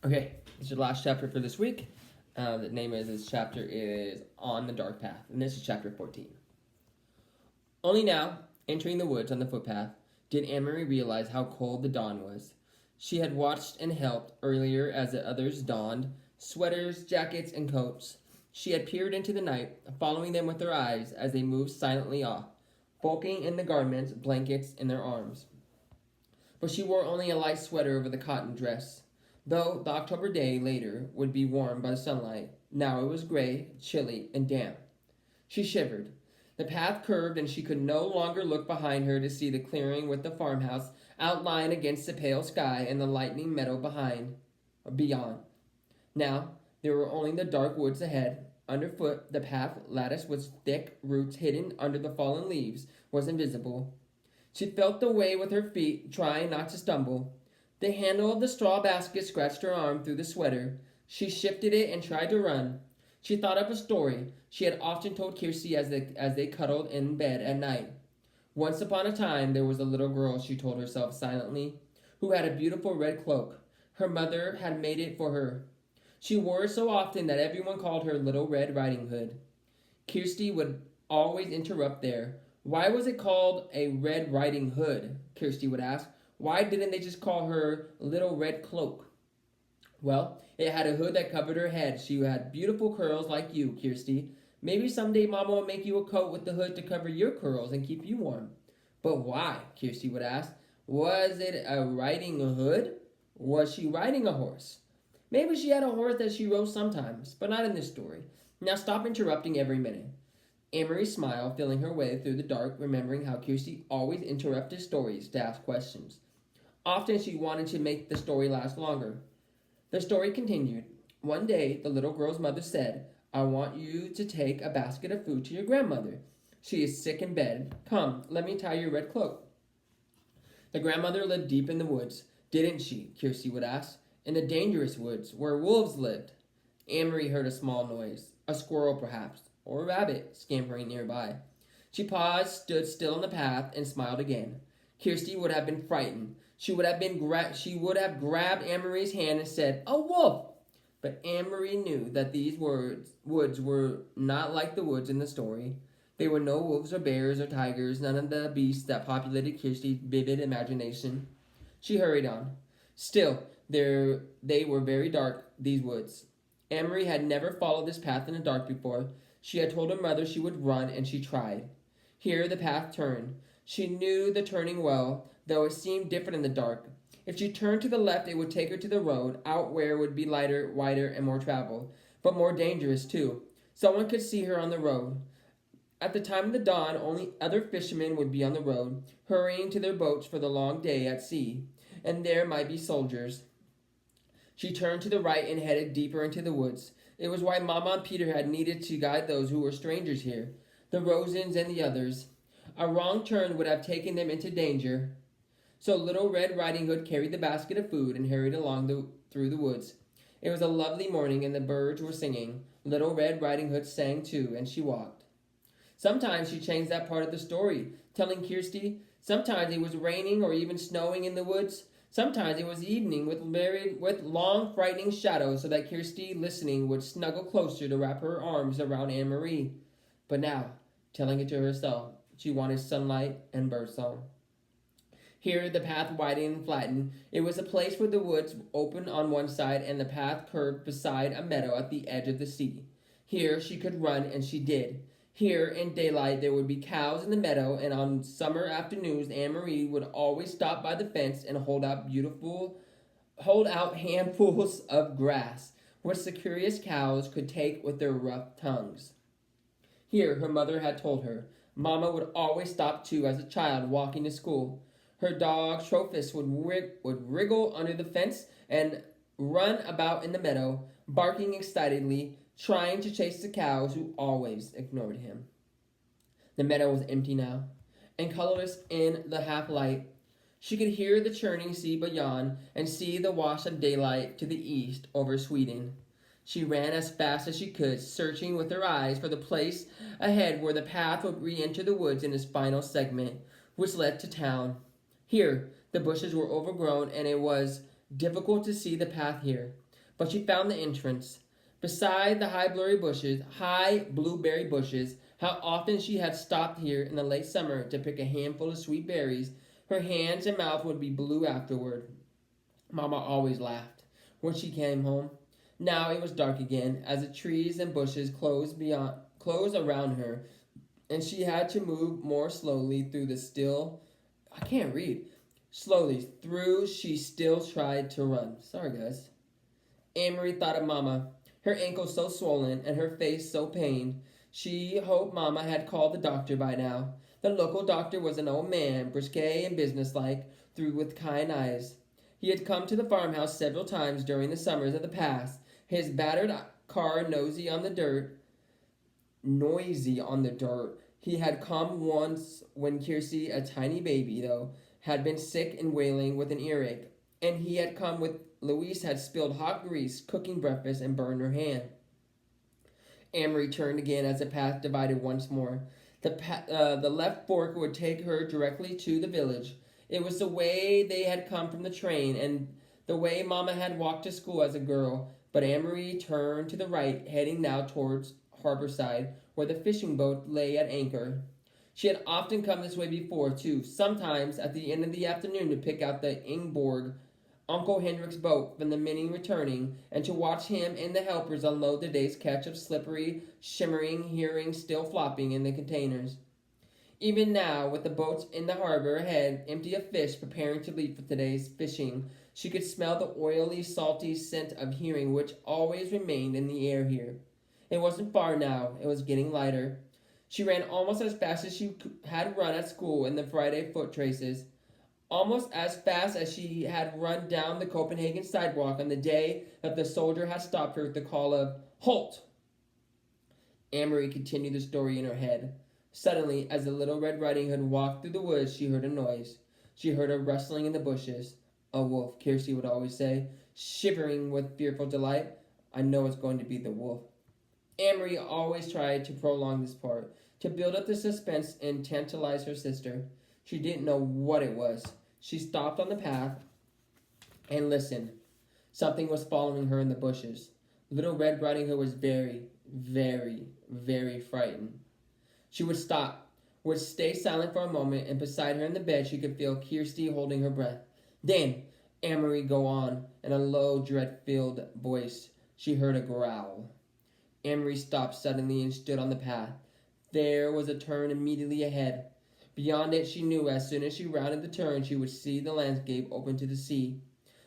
Okay, this is the last chapter for this week. The name of this chapter is On the Dark Path, and this is chapter 14. Only now, entering the woods on the footpath, did Anne-Marie realize how cold the dawn was. She had watched and helped earlier as the others donned sweaters, jackets, and coats. She had peered into the night, following them with her eyes as they moved silently off, bulking in the garments, blankets in their arms. But she wore only a light sweater over the cotton dress. Though the October day later would be warmed by the sunlight, now it was gray, chilly, and damp. She shivered. The path curved, and she could no longer look behind her to see the clearing with the farmhouse outlined against the pale sky and the lightning meadow beyond. Now there were only the dark woods ahead. Underfoot, the path lattice was thick, roots hidden under the fallen leaves was invisible. She felt the way with her feet, trying not to stumble. The handle of the straw basket scratched her arm through the sweater. She shifted it and tried to run. She thought of a story she had often told Kirsty as they cuddled in bed at night. Once upon a time, there was a little girl, she told herself silently, who had a beautiful red cloak. Her mother had made it for her. She wore it so often that everyone called her Little Red Riding Hood. Kirsty would always interrupt there. Why was it called a Red Riding Hood? Kirsty would ask. Why didn't they just call her Little Red Cloak? Well, it had a hood that covered her head. She had beautiful curls like you, Kirsty. Maybe someday Mama will make you a coat with the hood to cover your curls and keep you warm. But why? Kirsty would ask. Was it a riding hood? Was she riding a horse? Maybe she had a horse that she rode sometimes, but not in this story. Now stop interrupting every minute. Anne-Marie smiled, feeling her way through the dark, remembering how Kirsty always interrupted stories to ask questions. Often she wanted to make the story last longer. The story continued. One day, the little girl's mother said, I want you to take a basket of food to your grandmother. She is sick in bed. Come, let me tie your red cloak. The grandmother lived deep in the woods, didn't she? Kirsty would ask. In the dangerous woods, where wolves lived. Anne-Marie heard a small noise, a squirrel perhaps, or a rabbit scampering nearby. She paused, stood still in the path, and smiled again. Kirsty would have been frightened. She would have grabbed Anne-Marie's hand and said, "A wolf!" But Anne-Marie knew that these woods were not like the woods in the story. There were no wolves or bears or tigers, none of the beasts that populated Kirsty's vivid imagination. She hurried on. Still, they were very dark, these woods. Anne-Marie had never followed this path in the dark before. She had told her mother she would run, and she tried. Here the path turned. She knew the turning well, though it seemed different in the dark. If she turned to the left, it would take her to the road, out where it would be lighter, wider, and more traveled, but more dangerous, too. Someone could see her on the road. At the time of the dawn, only other fishermen would be on the road, hurrying to their boats for the long day at sea, and there might be soldiers. She turned to the right and headed deeper into the woods. It was why Mama and Peter had needed to guide those who were strangers here, the Rosens and the others. A wrong turn would have taken them into danger. So Little Red Riding Hood carried the basket of food and hurried through the woods. It was a lovely morning and the birds were singing. Little Red Riding Hood sang too, and she walked. Sometimes she changed that part of the story, telling Kirsty sometimes it was raining or even snowing in the woods. Sometimes it was evening with long, frightening shadows, so that Kirsty, listening, would snuggle closer to wrap her arms around Anne-Marie. But now, telling it to herself, she wanted sunlight and birdsong. Here the path widened and flattened. It was a place where the woods opened on one side and the path curved beside a meadow at the edge of the sea. Here she could run, and she did. Here, in daylight, there would be cows in the meadow, and on summer afternoons, Anne-Marie would always stop by the fence and hold out handfuls of grass, which the curious cows could take with their rough tongues. Here, her mother had told her, Mama would always stop too as a child walking to school. Her dog, Trophius, would wriggle under the fence and run about in the meadow, barking excitedly, trying to chase the cows who always ignored him. The meadow was empty now, and colorless in the half-light. She could hear the churning sea beyond and see the wash of daylight to the east over Sweden. She ran as fast as she could, searching with her eyes for the place ahead where the path would re-enter the woods in its final segment, which led to town. Here, the bushes were overgrown, and it was difficult to see the path here. but she found the entrance. Beside the high blueberry bushes, how often she had stopped here in the late summer to pick a handful of sweet berries. Her hands and mouth would be blue afterward. Mama always laughed when she came home. Now it was dark again, as the trees and bushes closed around her, and she had to move more slowly through the still. I can't read. Slowly through, she still tried to run. Sorry, guys. Anne-Marie thought of Mama, her ankle so swollen and her face so pained. She hoped Mama had called the doctor by now. The local doctor was an old man, brisk and businesslike, through with kind eyes. He had come to the farmhouse several times during the summers of the past, his battered car noisy on the dirt. He had come once when Kirsty, a tiny baby though, had been sick and wailing with an earache, and he had come with Louise had spilled hot grease, cooking breakfast, and burned her hand. Anne-Marie turned again as the path divided once more. The left fork would take her directly to the village. It was the way they had come from the train, and the way Mama had walked to school as a girl. But Anne-Marie turned to the right, heading now towards Harborside, where the fishing boat lay at anchor. She had often come this way before, too, sometimes at the end of the afternoon to pick out the Ingeborg, Uncle Hendrik's boat from the Minnie returning, and to watch him and the helpers unload the day's catch of slippery, shimmering herrings still flopping in the containers. Even now, with the boats in the harbor ahead, empty of fish preparing to leave for today's fishing, she could smell the oily, salty scent of herring which always remained in the air here. It wasn't far now. It was getting lighter. She ran almost as fast as she had run at school in the Friday foot traces. Almost as fast as she had run down the Copenhagen sidewalk on the day that the soldier had stopped her with the call of, "Halt!" Anne-Marie continued the story in her head. Suddenly, as the Little Red Riding Hood walked through the woods, she heard a noise. She heard a rustling in the bushes. "A wolf," Kirsty would always say, shivering with fearful delight. "I know it's going to be the wolf." Anne-Marie always tried to prolong this part, to build up the suspense and tantalize her sister. She didn't know what it was. She stopped on the path and listened. Something was following her in the bushes. Little Red Riding Hood was very, very, very frightened. She would stop, would stay silent for a moment, and beside her in the bed she could feel Kirsty holding her breath. Then Anne-Marie go on in a low, dread-filled voice. She heard a growl. Anne-Marie stopped suddenly and stood on the path. There was a turn immediately ahead. Beyond it, she knew as soon as she rounded the turn, she would see the landscape open to the sea.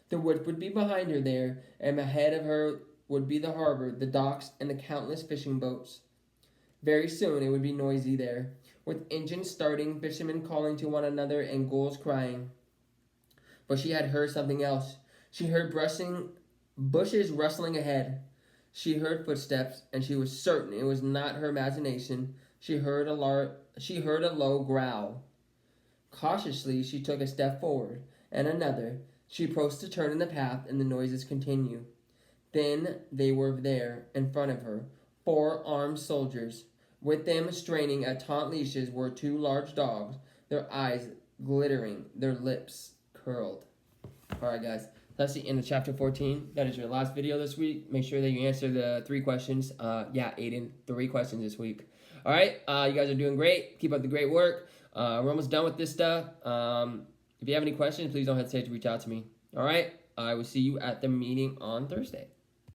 The woods would be behind her there, and ahead of her would be the harbor, the docks, and the countless fishing boats. Very soon it would be noisy there, with engines starting, fishermen calling to one another, and gulls crying. But she had heard something else. She heard bushes rustling ahead. She heard footsteps, and she was certain it was not her imagination. She heard a low growl. Cautiously, she took a step forward, and another. She approached the turn in the path, and the noises continued. Then they were there, in front of her, 4 armed soldiers. With them, straining at taut leashes, were 2 large dogs, their eyes glittering, their lips curled. Alright, guys. That's the end of chapter 14. That is your last video this week. Make sure that you answer the 3 questions. Aiden, 3 questions this week. All right, you guys are doing great. Keep up the great work. We're almost done with this stuff. If you have any questions, please don't hesitate to reach out to me. All right, I will see you at the meeting on Thursday.